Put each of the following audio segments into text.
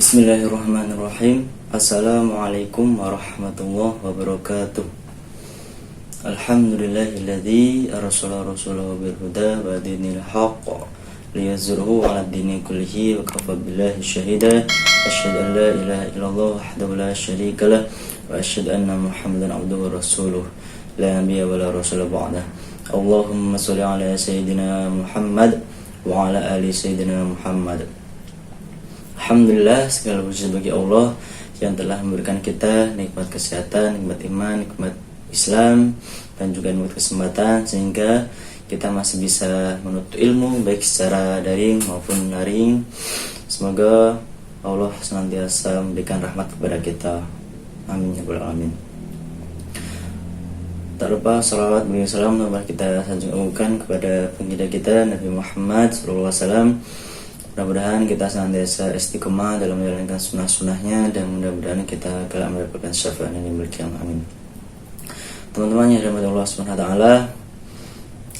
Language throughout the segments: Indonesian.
Bismillahirrahmanirrahim. Assalamualaikum warahmatullahi wabarakatuh. Alhamdulillahilladzi arsala rasulahu bil huda wa dinil haqq liyazhirahu 'ala dini kullihi wa kafa billahi shahida. Asyhadu an la ilaha illallah wahdahu la syarika lah wa asyhadu anna Muhammadan abduhu wa rasuluh la nabiyya wa la rasula ba'dah. Allahumma shalli 'ala sayyidina Muhammad wa 'ala ali sayyidina Muhammad. Alhamdulillah, segala puji bagi Allah yang telah memberikan kita nikmat kesehatan, nikmat iman, nikmat Islam, dan juga nikmat kesempatan sehingga kita masih bisa menuntut ilmu baik secara daring maupun daring. Semoga Allah senantiasa memberikan rahmat kepada kita. Amin ya rabbal alamin. Tak lupa salawat bagi salam kita sanjungkan kepada baginda kita Nabi Muhammad SAW. Mudah-mudahan kita senantiasa istiqomah dalam menjalankan sunnah-sunnahnya dan mudah-mudahan kita kelak mendapatkan syafaat yang dimiliki. Amin. Teman-teman yang dirahmati Allah Subhanahu wa taala,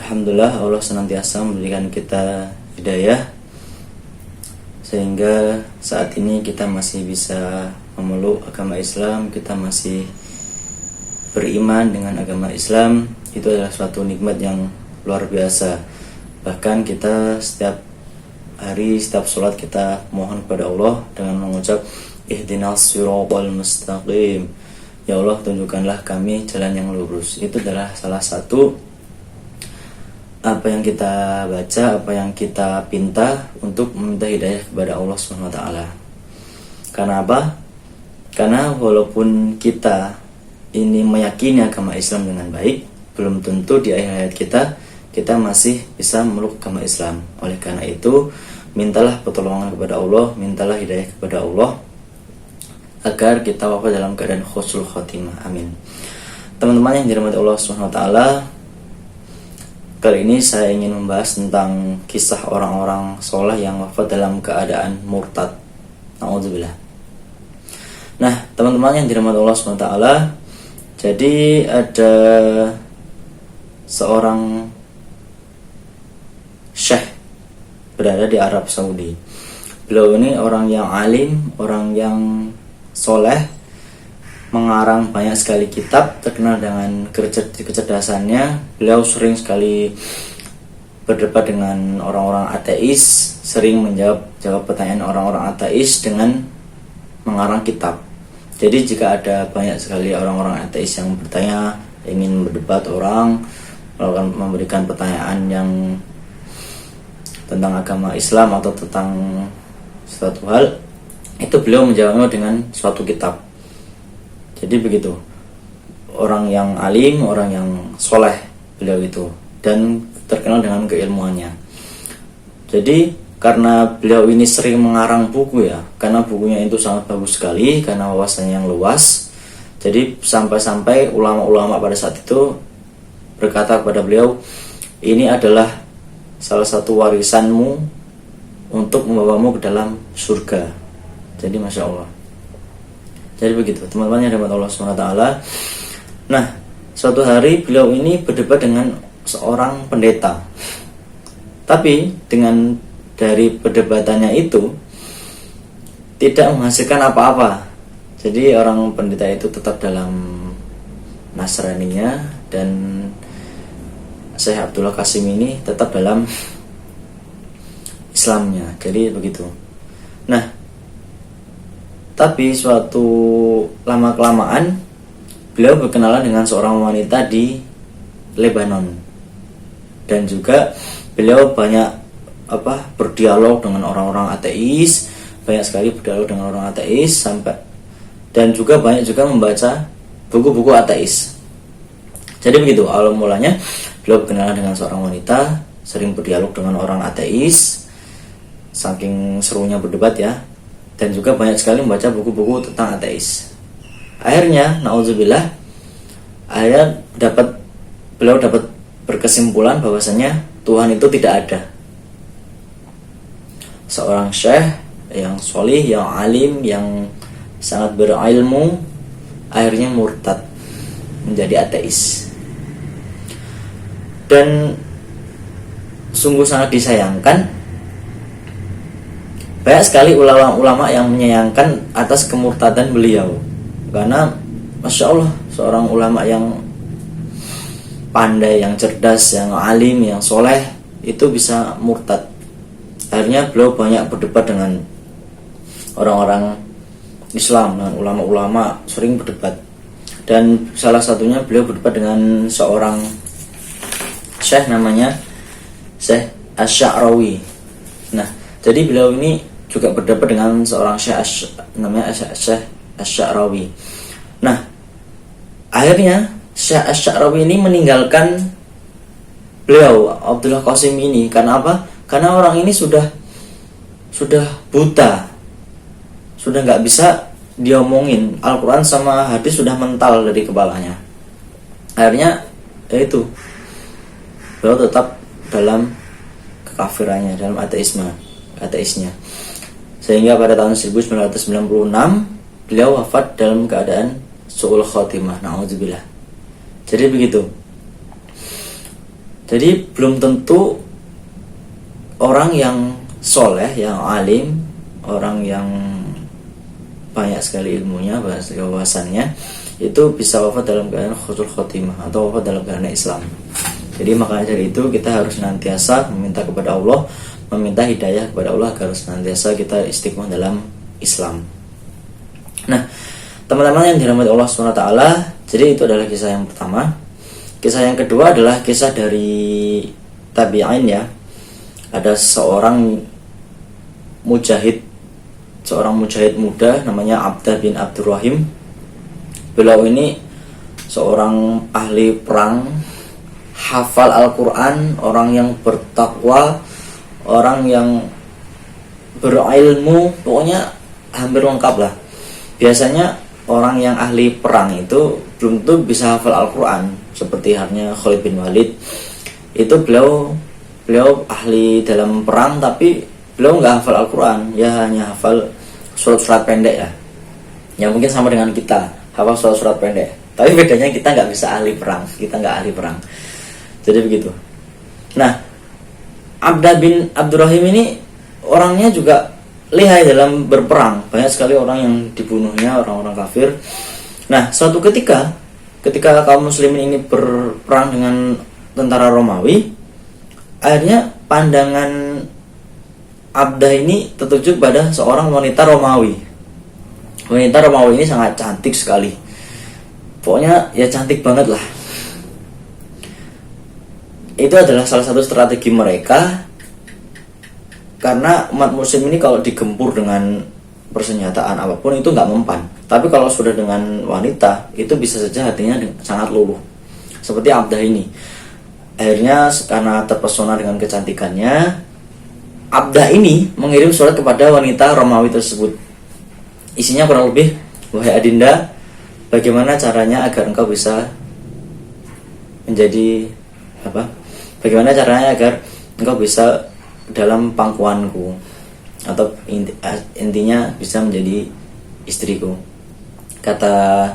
alhamdulillah Allah senantiasa memberikan kita hidayah sehingga saat ini kita masih bisa memeluk agama Islam, kita masih beriman dengan agama Islam. Itu adalah suatu nikmat yang luar biasa. Bahkan kita setiap hari, setiap sholat kita mohon kepada Allah dengan mengucap ihdinas siratal mustaqim. Ya Allah, tunjukkanlah kami jalan yang lurus. Itu adalah salah satu apa yang kita baca, apa yang kita pinta untuk meminta hidayah kepada Allah SWT. Karena apa? Karena walaupun kita ini meyakini agama Islam dengan baik, belum tentu di akhir hayat kita masih bisa memeluk agama Islam. Oleh karena itu, mintalah pertolongan kepada Allah, mintalah hidayah kepada Allah agar kita wafat dalam keadaan husnul khotimah. Amin. Teman-teman yang dirahmati Allah Subhanahu wa taala, kali ini saya ingin membahas tentang kisah orang-orang soleh yang wafat dalam keadaan murtad. Nauzubillah. Nah, teman-teman yang dirahmati Allah Subhanahu wa taala, jadi ada seorang syekh berada di Arab Saudi. Beliau ini orang yang alim, orang yang soleh, mengarang banyak sekali kitab, terkenal dengan kecerdasannya. Beliau sering sekali berdebat dengan orang-orang ateis, sering menjawab pertanyaan orang-orang ateis dengan mengarang kitab. Jadi jika ada banyak sekali orang-orang ateis yang bertanya, ingin berdebat orang, memberikan pertanyaan yang tentang agama Islam atau tentang suatu hal, itu beliau menjawabnya dengan suatu kitab. Jadi begitu, orang yang alim, orang yang soleh beliau itu, dan terkenal dengan keilmuannya. Jadi karena beliau ini sering mengarang buku ya, karena bukunya itu sangat bagus sekali, karena wawasannya yang luas. Jadi sampai-sampai ulama-ulama pada saat itu berkata kepada beliau, ini adalah salah satu warisanmu untuk membawamu ke dalam surga. Jadi Masya Allah. Jadi begitu teman-teman yang dirahmati Allah SWT. Nah, suatu hari beliau ini berdebat dengan seorang pendeta. Tapi dengan dari perdebatannya itu tidak menghasilkan apa-apa. Jadi orang pendeta itu tetap dalam Nasraninya, dan Syekh Abdullah Qasim ini tetap dalam Islamnya. Jadi begitu. Nah, tapi suatu lama-kelamaan beliau berkenalan dengan seorang wanita di Lebanon, dan juga beliau banyak berdialog dengan orang-orang ateis, banyak sekali berdialog dengan orang ateis dan juga banyak juga membaca buku-buku ateis. Jadi begitu awal mulanya. Beliau berkenalan dengan seorang wanita, sering berdialog dengan orang ateis, saking serunya berdebat ya, dan juga banyak sekali membaca buku-buku tentang ateis. Akhirnya, na'udzubillah, beliau dapat berkesimpulan bahwasanya Tuhan itu tidak ada. Seorang syekh yang solih, yang alim, yang sangat berilmu, akhirnya murtad menjadi ateis. Dan sungguh sangat disayangkan Banyak sekali ulama-ulama yang menyayangkan atas kemurtadan beliau, karena Masya Allah seorang ulama yang pandai, yang cerdas, yang alim, yang soleh itu bisa murtad. Akhirnya beliau banyak berdebat dengan orang-orang Islam, dengan ulama-ulama, sering berdebat. Dan salah satunya beliau berdebat dengan seorang syekh namanya Syekh Asy-Sya'rawi. Nah, jadi beliau ini juga berdebat dengan seorang syekh namanya Syekh Asy-Sya'rawi. Nah, akhirnya Syekh Asy-Sya'rawi ini meninggalkan beliau Abdullah Qasim ini. Karena apa? Karena orang ini sudah buta, sudah nggak bisa diomongin. Al-Quran sama hadis sudah mental dari kepalanya. Akhirnya itu beliau tetap dalam kekafirannya, dalam ateisnya. Sehingga pada tahun 1996 beliau wafat dalam keadaan su'ul khotimah, na'udzubillah. Jadi begitu. Jadi belum tentu orang yang soleh, yang alim, orang yang banyak sekali ilmunya, banyak sekali wawasannya, itu bisa wafat dalam keadaan husnul khotimah atau wafat dalam keadaan Islam. Jadi makanya dari itu kita harus senantiasa meminta kepada Allah, meminta hidayah kepada Allah agar senantiasa kita istiqomah dalam Islam. Nah, teman-teman yang dirahmati Allah SWT, jadi itu adalah kisah yang pertama. Kisah yang kedua adalah kisah dari tabi'in ya. Ada seorang mujahid muda namanya Abdah bin Abdurrahim. Beliau ini seorang ahli perang, hafal Al-Quran, orang yang bertakwa, orang yang berilmu, pokoknya hampir lengkap lah. Biasanya orang yang ahli perang itu belum tentu bisa hafal Al-Quran, seperti halnya Khalid bin Walid. Itu beliau ahli dalam perang, tapi beliau nggak hafal Al-Quran, ya hanya hafal surat-surat pendek ya. Yang mungkin sama dengan kita, hafal surat-surat pendek. Tapi bedanya kita nggak bisa ahli perang, kita nggak ahli perang. Jadi begitu. Nah, Abdah bin Abdurrahim ini orangnya juga lihai dalam berperang. Banyak sekali orang yang dibunuhnya, orang-orang kafir. Nah, suatu ketika kaum muslimin ini berperang dengan tentara Romawi, akhirnya pandangan Abdah ini tertuju pada seorang wanita Romawi. Wanita Romawi ini sangat cantik sekali. Pokoknya ya cantik banget lah. Itu adalah salah satu strategi mereka, karena umat muslim ini kalau digempur dengan persenjataan apapun itu nggak mempan. Tapi kalau sudah dengan wanita, itu bisa saja hatinya sangat luluh. Seperti Abdah ini. Akhirnya karena terpesona dengan kecantikannya, Abdah ini mengirim surat kepada wanita Romawi tersebut. Isinya kurang lebih, wahai Adinda, bagaimana caranya agar engkau bisa menjadi bagaimana caranya agar engkau bisa dalam pangkuanku, atau intinya bisa menjadi istriku. Kata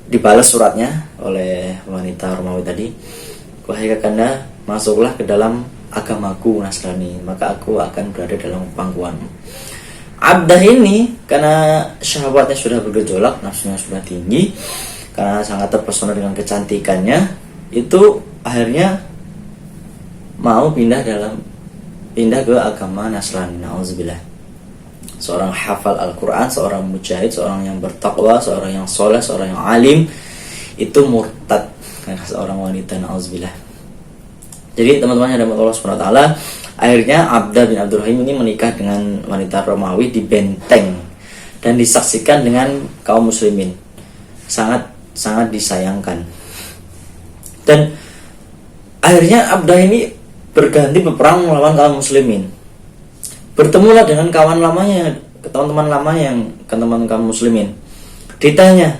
dibalas suratnya oleh wanita Romawi tadi, wahai kakanda, masuklah ke dalam agamaku Nasrani, maka aku akan berada dalam pangkuanmu. Abdah ini karena syahwatnya sudah bergejolak, nafsunya sudah tinggi, karena sangat terpesona dengan kecantikannya, itu akhirnya mau pindah ke agama Nasrani. Nauzubillah. Seorang hafal Al-Quran, seorang mujahid, seorang yang bertakwa, seorang yang soleh, seorang yang alim, itu murtad karena seorang wanita. Nauzubillah. Jadi teman-teman yang dirahmati Allah SWT, akhirnya Abdah bin Abdurrahim ini menikah dengan wanita Romawi di benteng dan disaksikan dengan kaum muslimin. Sangat disayangkan. Dan akhirnya Abdah ini berganti berperang melawan kaum muslimin. Bertemulah dengan kawan lamanya, teman-teman lamanya yang teman kaum muslimin. Ditanya,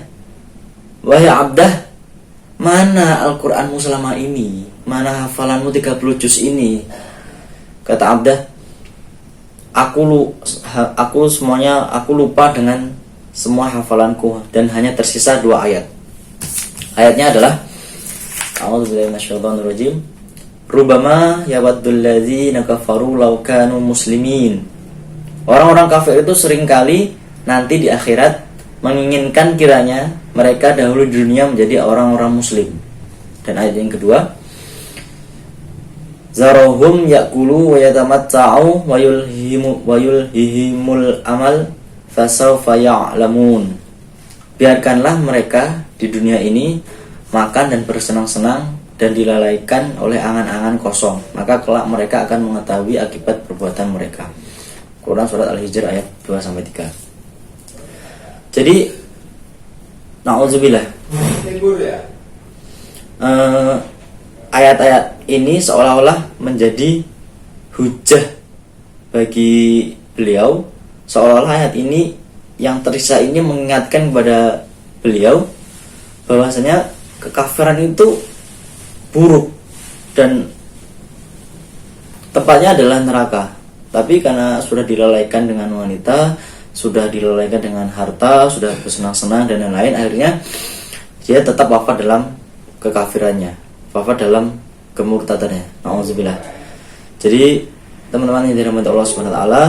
wahai Abdah, mana Al-Quranmu selama ini? Mana hafalanmu 30 juz ini? Kata Abdah, aku lupa dengan semua hafalanku dan hanya tersisa 2 ayat. Ayatnya adalah A'udzubillahi minasyaitonirrajim. Rubama yawaddul ladzina kafaru law kanu muslimin Orang-orang kafir itu seringkali nanti di akhirat menginginkan kiranya mereka dahulu di dunia menjadi orang-orang muslim. Dan ayat yang kedua, zarohum yakulu wa yatamatta'u wa yulhihimul amal fasawfa ya'lamun. Biarkanlah mereka di dunia ini makan dan bersenang-senang dan dilalaikan oleh angan-angan kosong, maka kelak mereka akan mengetahui akibat perbuatan mereka. Quran surat Al-Hijr ayat 2-3. Jadi na'udzubillah, ayat-ayat ini seolah-olah menjadi hujah bagi beliau, seolah-olah ayat ini yang tersisa ini mengingatkan kepada beliau bahwasanya kekafiran itu buruk dan tempatnya adalah neraka. Tapi karena sudah dilalaikan dengan wanita, sudah dilalaikan dengan harta, sudah bersenang-senang dan lain-lain, akhirnya dia tetap wafat dalam kekafirannya, wafat dalam kemurtadannya. Nauzubillah. Jadi teman-teman yang dirahmati Allah Subhanahu wa taala,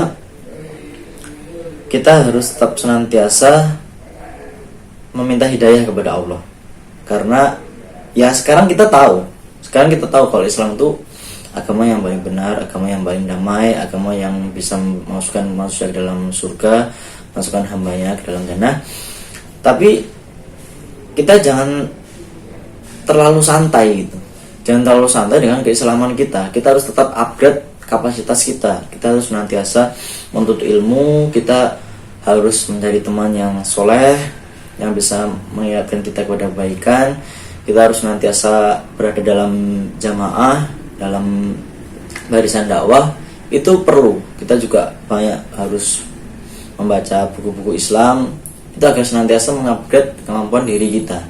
kita harus tetap senantiasa meminta hidayah kepada Allah. Karena ya sekarang kita tahu kalau Islam itu agama yang paling benar, agama yang paling damai, agama yang bisa memasukkan manusia ke dalam surga, masukkan hambanya ke dalam jannah. Tapi kita jangan terlalu santai gitu. Jangan terlalu santai dengan keislaman kita. Kita harus tetap upgrade kapasitas kita. Kita harus senantiasa menuntut ilmu. Kita harus mencari teman yang soleh, yang bisa mengingatkan kita kepada kebaikan. Kita harus senantiasa berada dalam jamaah, dalam barisan dakwah. Itu perlu. Kita juga banyak harus membaca buku-buku Islam, itu agar senantiasa mengupgrade kemampuan diri kita.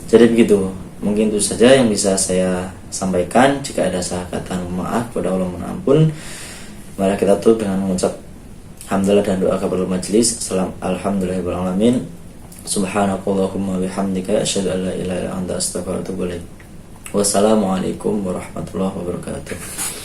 Jadi begitu. Mungkin itu saja yang bisa saya sampaikan. Jika ada salah kata, maaf, kepada Allah mohon ampun. Mari kita tutup dengan mengucap hamdalah dan doa kabar majelis. Alhamdulillahirabbil alamin. Subhanakallahumma bihamdika asyhadu an la ilaha illa anta astaghfiruka wa atubu ilaik. Wassalamualaikum warahmatullahi wabarakatuh.